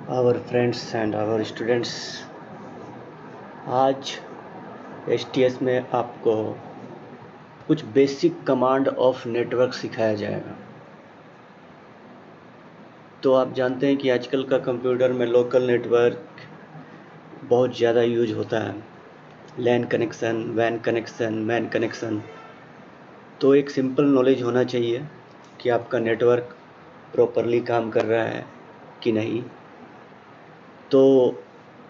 our friends and our students, आज S में आपको कुछ बेसिक कमांड ऑफ नेटवर्क सिखाया जाएगा। तो आप जानते हैं कि आजकल का कंप्यूटर में लोकल नेटवर्क बहुत ज़्यादा यूज होता है, लैन कनेक्शन, वैन कनेक्शन, मैन कनेक्शन। तो एक सिंपल नॉलेज होना चाहिए कि आपका नेटवर्क प्रॉपरली काम कर रहा है कि नहीं। तो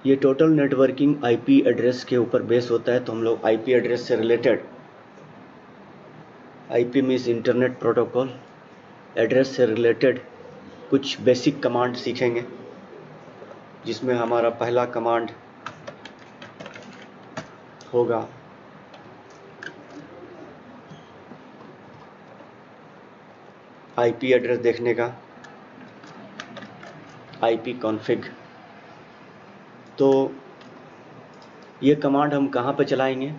ये टोटल नेटवर्किंग आईपी एड्रेस के ऊपर बेस होता है। तो हम लोग आईपी एड्रेस से related, IP means internet protocol, address से रिलेटेड कुछ बेसिक कमांड सीखेंगे, जिसमें हमारा पहला कमांड होगा आईपी एड्रेस देखने का, आईपी कॉन्फ़िग। तो ये कमांड हम कहाँ पर चलाएंगे?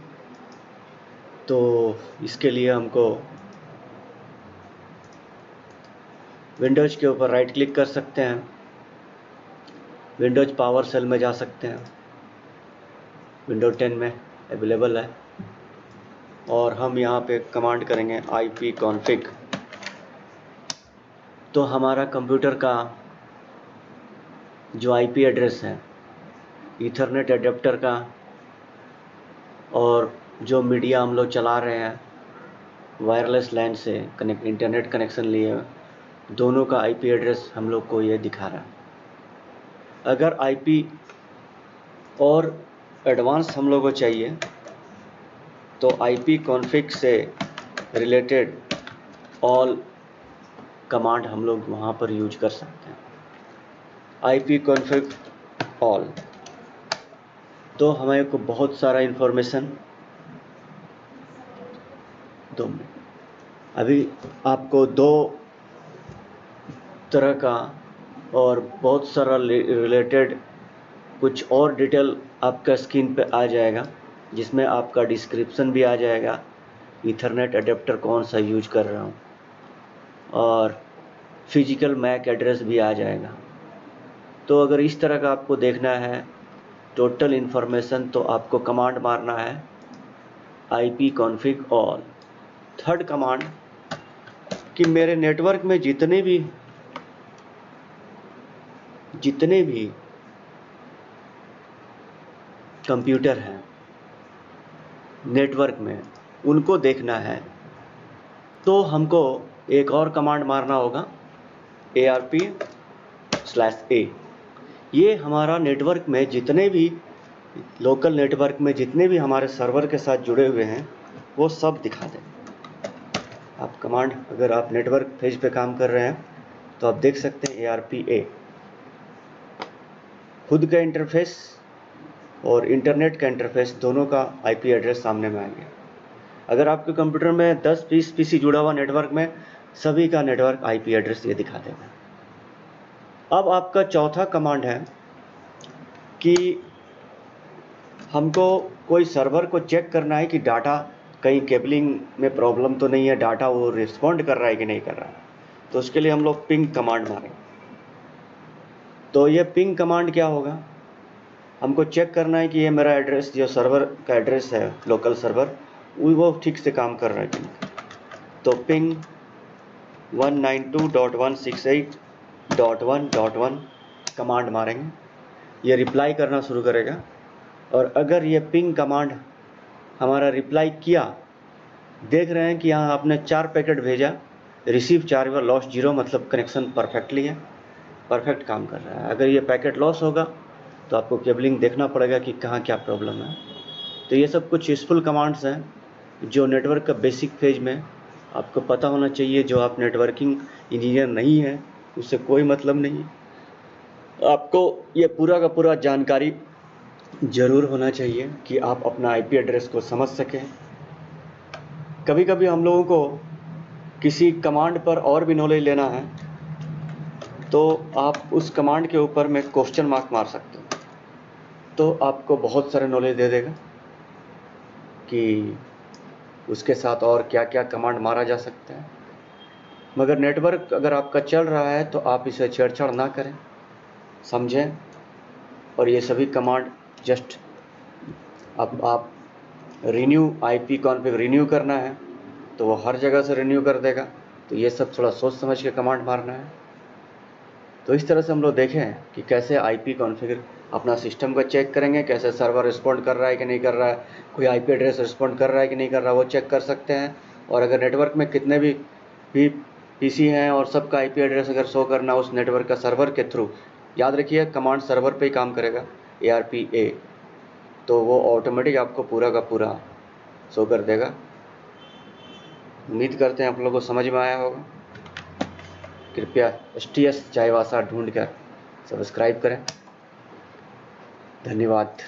तो इसके लिए हमको विंडोज के ऊपर राइट क्लिक कर सकते हैं, विंडोज पावर सेल में जा सकते हैं, विंडोज 10 में अवेलेबल है, और हम यहाँ पे कमांड करेंगे आईपी कॉन्फ़िग। तो हमारा कंप्यूटर का जो आईपी एड्रेस है ईथरनेट एडेप्टर का, और जो मीडिया हम लोग चला रहे हैं वायरलेस लैन से इंटरनेट कनेक्शन लिए, दोनों का आईपी एड्रेस हम लोग को ये दिखा रहा है। अगर आईपी और एडवांस हम लोग को चाहिए तो आईपी कॉन्फ़िग से रिलेटेड ऑल कमांड हम लोग वहाँ पर यूज कर सकते हैं, आईपी कॉन्फ़िग ऑल। तो हमें को बहुत सारा इन्फॉर्मेशन, 2 मिनट, अभी आपको 2 तरह का और बहुत सारा रिलेटेड कुछ और डिटेल आपका स्क्रीन पे आ जाएगा, जिसमें आपका डिस्क्रिप्शन भी आ जाएगा, ईथरनेट अडेप्टर कौन सा यूज कर रहा हूँ, और फिजिकल मैक एड्रेस भी आ जाएगा। तो अगर इस तरह का आपको देखना है टोटल इन्फॉर्मेशन, तो आपको कमांड मारना है IP config all. Third command कि मेरे नेटवर्क में जितने भी कंप्यूटर हैं नेटवर्क में, उनको देखना है। तो हमको एक और कमांड मारना होगा ARP/A। ये हमारा नेटवर्क में जितने भी लोकल नेटवर्क में जितने भी हमारे सर्वर के साथ जुड़े हुए हैं वो सब दिखा दें। आप कमांड, अगर आप नेटवर्क पेज पे काम कर रहे हैं तो आप देख सकते हैं ARP/A। खुद का इंटरफेस और इंटरनेट का इंटरफेस दोनों का आईपी एड्रेस सामने में आएंगे। अगर आपके कंप्यूटर में 10-20 पीसी जुड़ा हुआ नेटवर्क में, सभी का नेटवर्क आईपी एड्रेस ये दिखा देगा। अब आपका चौथा कमांड है कि हमको कोई सर्वर को चेक करना है कि डाटा कहीं केबलिंग में प्रॉब्लम तो नहीं है, डाटा वो रिस्पॉन्ड कर रहा है कि नहीं कर रहा है। तो उसके लिए हम लोग पिंग कमांड मारेंगे। तो ये पिंग कमांड क्या होगा? हमको चेक करना है कि ये मेरा एड्रेस, जो सर्वर का एड्रेस है लोकल सर्वर, वो ठीक से काम कर रहा है कि नहीं। तो पिंग 192.168.1.1 कमांड मारेंगे, ये रिप्लाई करना शुरू करेगा। और अगर ये पिंग कमांड हमारा रिप्लाई किया, देख रहे हैं कि यहाँ आपने 4 पैकेट भेजा, रिसीव 4 बार, लॉस 0, मतलब कनेक्शन परफेक्टली है, परफेक्ट काम कर रहा है। अगर ये पैकेट लॉस होगा तो आपको केबलिंग देखना पड़ेगा कि कहाँ क्या प्रॉब्लम है। तो ये सब कुछ यूज़फुल कमांड्स हैं जो नेटवर्क का बेसिक फेज में आपको पता होना चाहिए। जो आप नेटवर्किंग इंजीनियर नहीं हैं उससे कोई मतलब नहीं, आपको ये पूरा का पूरा जानकारी ज़रूर होना चाहिए कि आप अपना आईपी एड्रेस को समझ सकें। कभी कभी हम लोगों को किसी कमांड पर और भी नॉलेज लेना है तो आप उस कमांड के ऊपर में क्वेश्चन मार्क मार सकते हो, तो आपको बहुत सारे नॉलेज दे देगा कि उसके साथ और क्या क्या कमांड मारा जा सकता है। मगर नेटवर्क अगर आपका चल रहा है तो आप इसे छेड़छाड़ ना करें। समझें। और ये सभी कमांड जस्ट अब आप रिन्यू आईपी कॉन्फ़िग रिन्यू करना है तो वो हर जगह से रिन्यू कर देगा। तो ये सब थोड़ा सोच समझ के कमांड मारना है। तो इस तरह से हम लोग देखें कि कैसे आईपी कॉन्फ़िगर अपना सिस्टम का चेक करेंगे, कैसे सर्वर रिस्पॉन्ड कर रहा है कि नहीं कर रहा है, कोई आईपी एड्रेस रिस्पॉन्ड कर रहा है कि नहीं कर रहा है, वो चेक कर सकते हैं। और अगर नेटवर्क में कितने भी पीसी हैं और सबका आईपी एड्रेस अगर शो करना उस नेटवर्क का सर्वर के थ्रू, याद रखिए कमांड सर्वर पे ही काम करेगा, ARPA, तो वो ऑटोमेटिक आपको पूरा का पूरा शो कर देगा। उम्मीद करते हैं आप लोगों को समझ में आया होगा। कृपया STS चाईबासा ढूंढकर सब्सक्राइब करें। धन्यवाद।